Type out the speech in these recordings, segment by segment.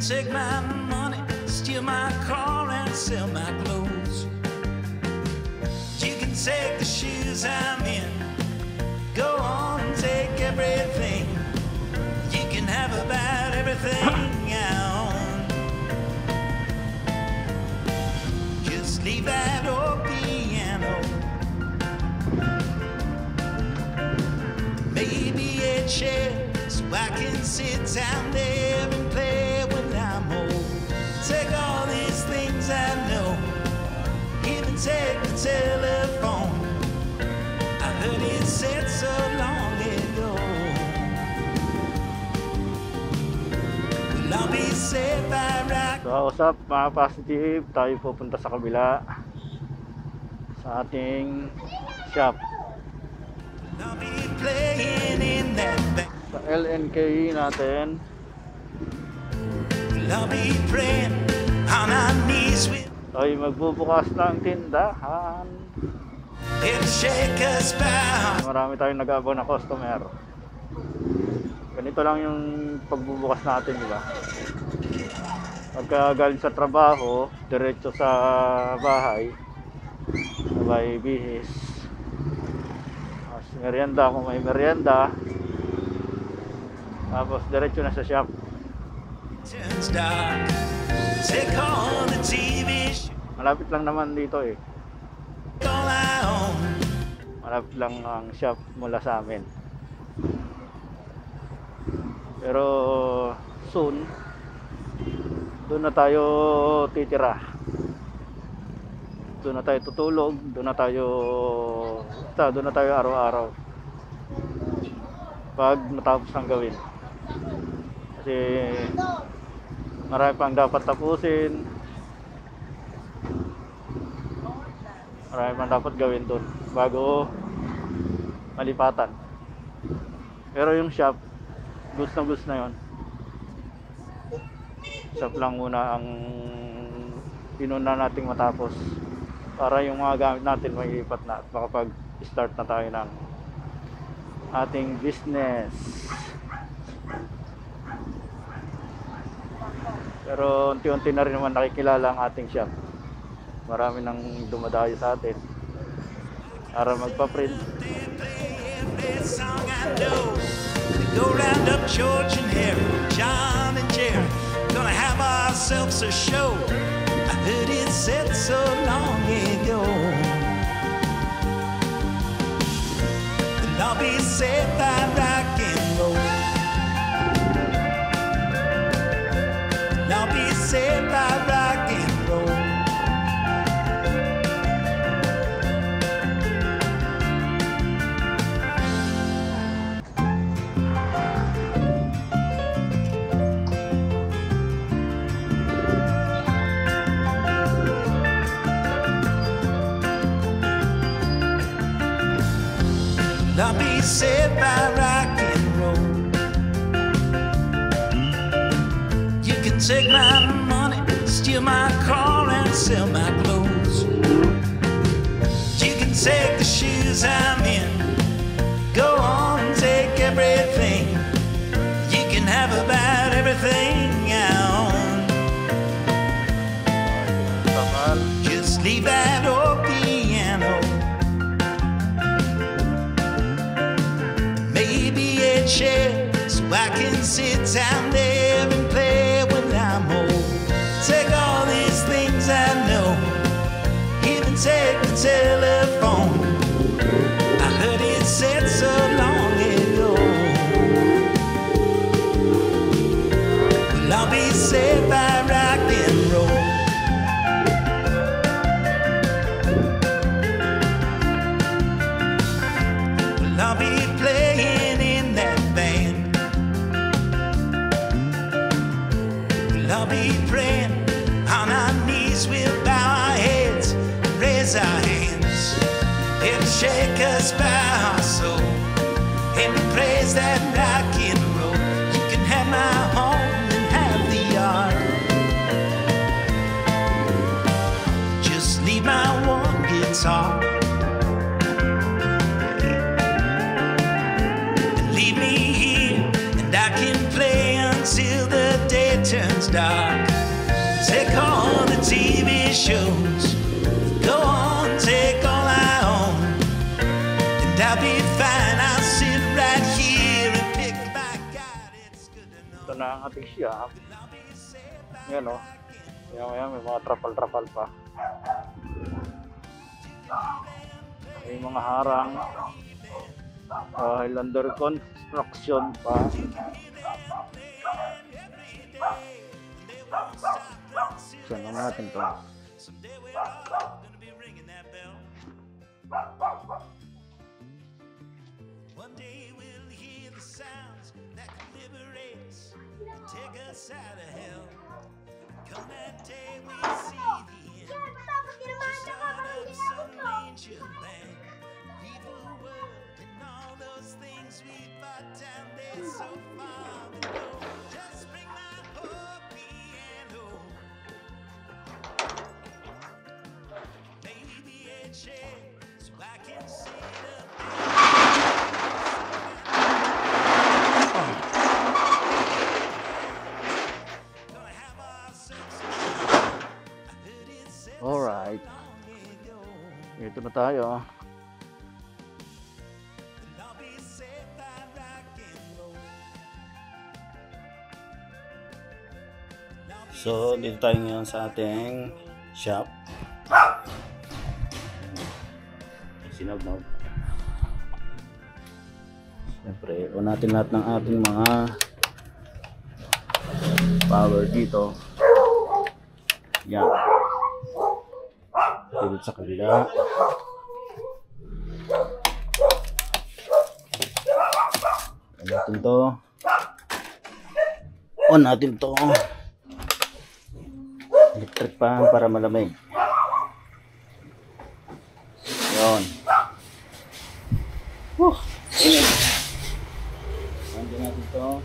take my money, steal my car and sell my clothes. You can take the shoes I'm in, go on and take everything. You can have about everything I own. Just leave that old piano, maybe a chair, so I can sit down there and play when I'm old. Take all these things I know, even take the telephone. I heard it said so long ago. Well, I'll be saved by rock. So what's up mga positive, tayo pupunta sa kabila sa ating shop I'll be playing in that band. sa LNK natin. I'll be praying on our knees with Tayo magbubukas ng tindahan. it'll shake us by. Marami tayong nag-aabang na customer. Ganito lang yung pagbubukas natin, di ba? Pagka galing sa trabaho, diretso sa bahay, sabay bihis. Tapos merienda kung may merienda. Tapos diretso na sa shop. Turns dark. Take on the TV show. Malapit lang naman dito eh. All I own. Malapit lang ang shop mula sa amin. Pero soon, doon na tayo titira. Doon na tayo tutulog, doon na tayo araw-araw. Pag natapos ang gawin. Kasi marami pang dapat tapusin. Marami pang dapat gawin doon bago malipatan. Pero yung shop, goods na yon. Shop lang muna ang pinuna nating matapos para yung mga gamit natin mailipat na at makapag-start na tayo ng ating business. Pero unti-unti na rin naman nakikilala ang ating shop. Marami nang dumadayo sa atin para magpa-print. Go round up George and Harry, John and Jerry, gonna have ourselves a show. I heard it said so long ago. And I'll be saved by rock and roll. And I'll be saved by rock and roll. I'll be saved by rock and roll. You can take my money, steal my car and sell my clothes. You can take the shoes I'm in, go on and take everything. You can have about everything I own. Just leave that old piano, maybe a chair, so I can sit down there and play when I'm old. Take all these things I know, even take the telephone. I heard it said so long ago. Well, I'll be saved by rock and roll. Well, I'll be playing in that band. Well, I'll be praying on our knees. We'll bow our heads and raise our hands. It'll shake us by our soul, and we praise that rock and roll. You can have my home and have the yard. Just leave my one guitar. Leave me here, and I can play until the day turns dark. Take all the TV shows. Go on, take all I own. And I'll be fine. I'll sit right here and pick my God. It's good to know. Ito na ang ating shop. Yan o. Yan, may mga trapal-trapal pa. May mga harang. Dahil under construction pa. Saan na natin to? Someday we're all gonna be ringing that bell. One day we'll hear the sounds that can liberate us, take us out of hell. Come that day we see the end. Just start up some angel land. Leave the world and all those things we fought down there so far below. Just bring my hope and hope. Maybe a chair so I can sit up. Gonna have ourselves a I heard it said Alright. long ago. Ito na tayo. I'll be saved by rock and roll. So, dito tayo ngayon sa ating shop. Sinabnab. Siyempre, on natin lahat ng ating mga power dito. Yan. Dito sa kabila. On natin to. On natin to. Electric pa para malamig. Yun. Init. Nandiyan natin ito.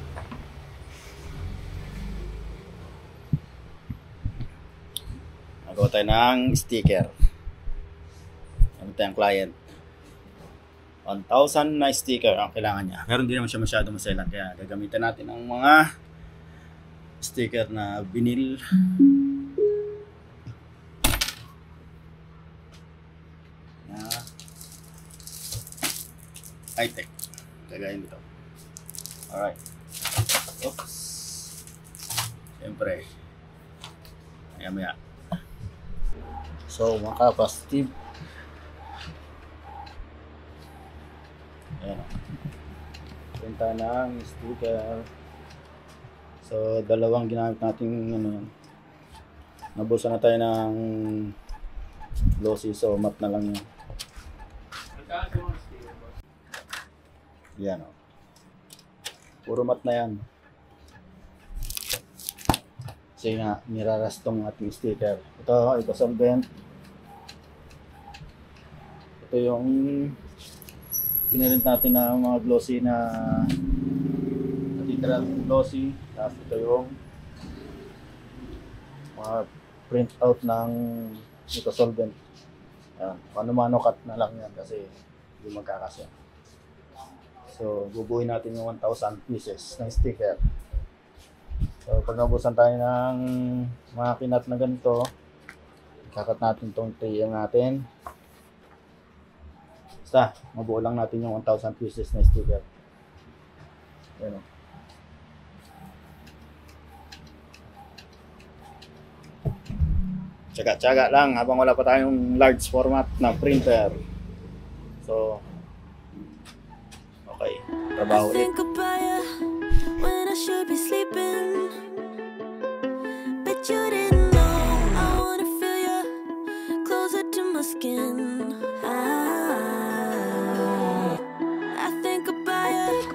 Nagawa tayo ng sticker. Ano tayong client. 1,000 na sticker ang kailangan niya. Pero hindi naman siya masyado maselan. Kaya gagamitan natin ang mga sticker na vinyl. High-tech. Kagayin dito. Alright. Oops. Siyempre. Maya-maya. So, mga kapastib. Ayan. Punta ng sticker. So, dalawang ginamit natin ano, nabusa na tayo ng glossy. So, matte na lang yun. Yan o. Puro matte na yan. Kasi nga, nirarastong ating sticker. Ito solvent. Ito yung pinarint natin na mga glossy na natitira glossy. Tapos ito yung mga print out ng ito solvent. Ayan. Mano-mano cut na lang yan kasi hindi magkakasya. So, bubuhin natin yung 1,000 pieces ng sticker. So, pag nabusan tayo ng mga kinat na ganito, kakat natin itong 3M natin. Basta, mabuo lang natin yung 1,000 pieces na sticker. Ayan o. Tsaga-tsaga lang habang wala pa tayong large format na printer. So, okay, trabaho ulit. Think about you when I should be sleeping. Bet you didn't know I wanna feel you closer to my skin. I think about you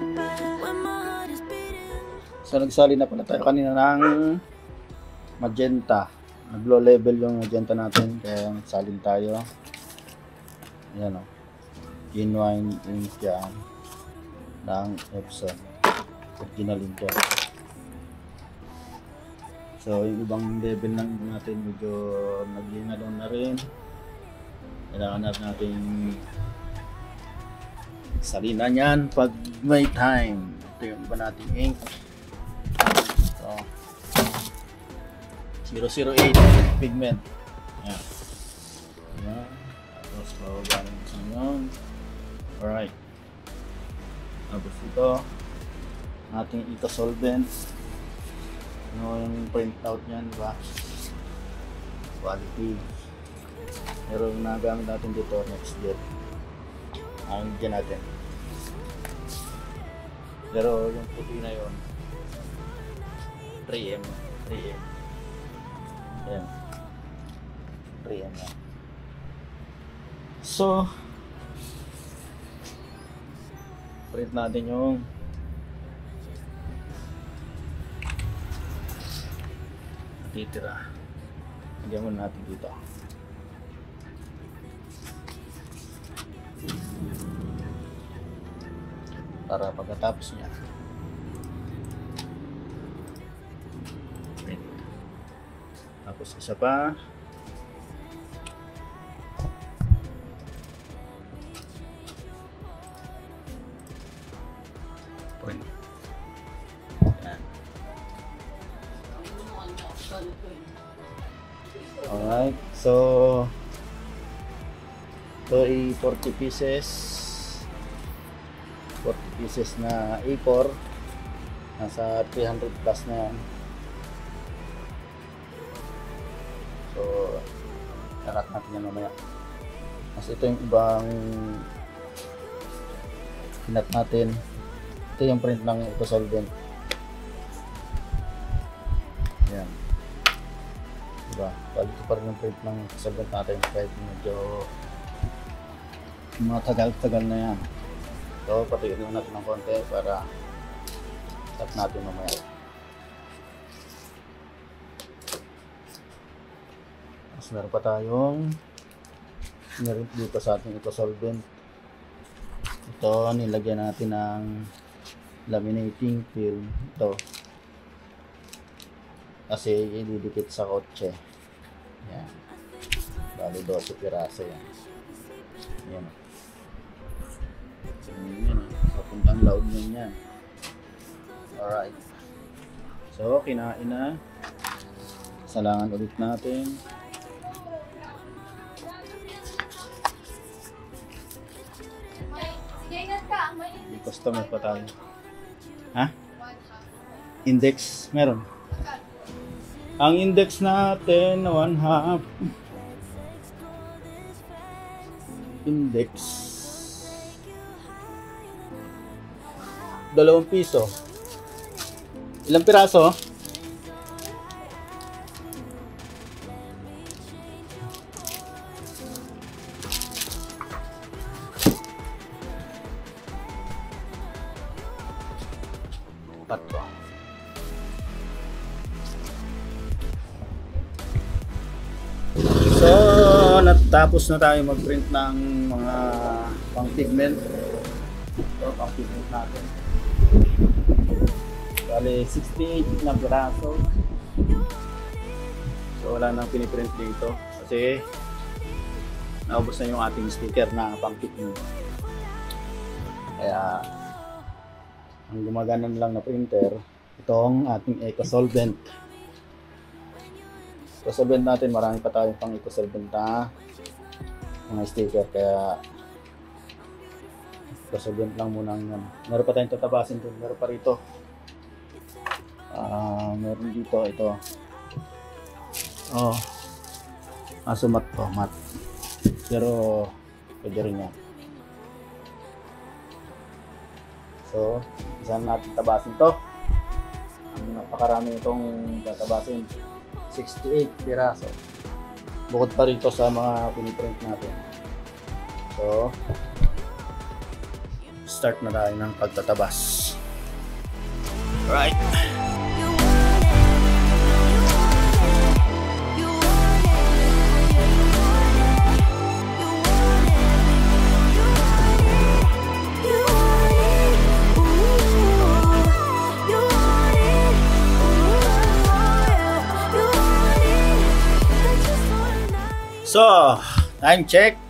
when my heart is beating. So nagsali na pala tayo kanina ng magenta. Nag-low level yung magenta natin kaya nagsalin tayo. Ayan o. Genuine ink yan ng Epson. Original ink yan. So yung ibang level lang natin medyo nag-inalon na rin. Kailangan natin salinan yan pag may time. Ito yung iba nating ink. So 008 pigment. Yan. Yan. Tapos bawagan sa ngayon. Alright. Tapos ito ating ito solvent. Ano yung printout niyan, di ba? Quality. Pero yung nagamit natin dito, next date. Ang dyan natin. Pero yung puti na yun, 3M. Ayan. 3M na. So, print natin yung titira. Lagyan muna natin dito. Para pagkatapos niya print. Tapos isa pa print. Yan. Alright, so ito ay 40 pieces na A4, nasa 300 plus na yan. So nakat natin yan mamaya. Mas ito yung ibang pinat natin. Ito yung print ng ito solvent. Yan, diba? Quality pa rin yung print ng solvent natin kahit medyo mga tagal-tagal na yan. So, patikin lang natin ng konti para tap natin mamaya. Tapos meron pa tayong meron dito sa ating ito solvent. Ito, nilagyan natin ng laminating film. Ito. Kasi ididikit sa kotse. Yan. Bali 12 piraso yan. Yan. Yan, papuntang loud nyo yan. Alright. So, kinain na. Salangan ulit natin. May customer pa tayo. Ha? Index? Meron. Ang index natin, 1/2. Index. 2 piso. Ilang piraso? Patro. So, natapos na tayo mag-print ng mga pang-pigment. Ito, pang-pigment natin. Bale, 68 na piraso. So, wala nang piniprint dito. Kasi, naubos na yung ating sticker na pang-pigment. Kaya, ang gumagana lang na printer, itong ating EcoSolvent. EcoSolvent natin, marami pa tayong pang EcoSolvent na mga sticker, kaya EcoSolvent lang muna yan. Meron pa tayong tatabasin dun, meron pa rito. Meron dito, ito. Oh, mat to, mat. Pero, pwede rin yan. So, saan natin tabasin to? Napakarami itong tatabasin. 68 piraso. Bukod pa rito sa mga piniprint natin. So, start na tayo ng pagtatabas. Right. So, time check.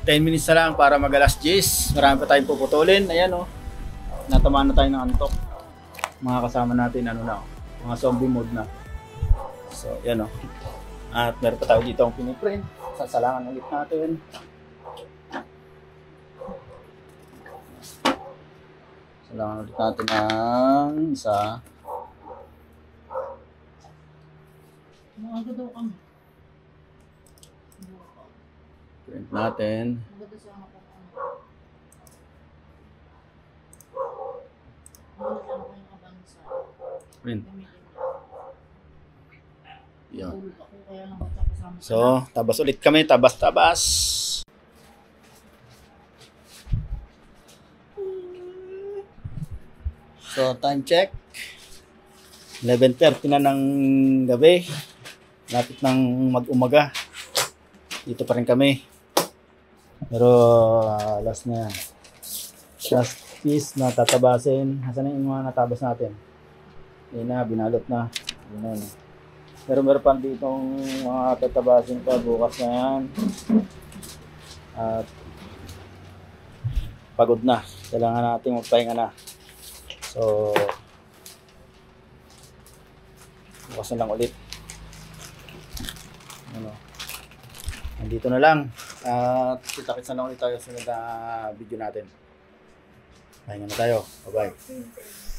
10 minutes na lang para mag-alas 10. Marami pa tayong puputulin. Ayan, oh. Natamaan na tayo ng antok. Mga kasama natin, ano na, Mga zombie mode na. So, yan o. At meron pa tayo dito ang piniprint. Sasalangan ulit natin. Salangan ulit natin ang isa. Maaga daw kami. Print natin. Maganda sa mga pang-ano. Maganda sa mga kabansa. Print. Gamitin mo. Yan. Tulog ako kaya lang kita kasama. So, tabas ulit kami. Tabas. So, time check. 11:30 na ng gabi. Lapit ng mag-umaga. Dito pa rin kami. Pero, last na yan. Last piece na tatabasin. Nasaan na yung mga natabas natin? Yan na, binalot na. Yan na. Pero meron pa ditong mga tatabasin pa. Bukas na yan. At pagod na. Kailangan natin magpahinga na. So, bukas na lang ulit. Ano, nandito na lang. At kita-kits na lang ulit tayo sa sunod na video natin. Pahinga na tayo. Bye-bye.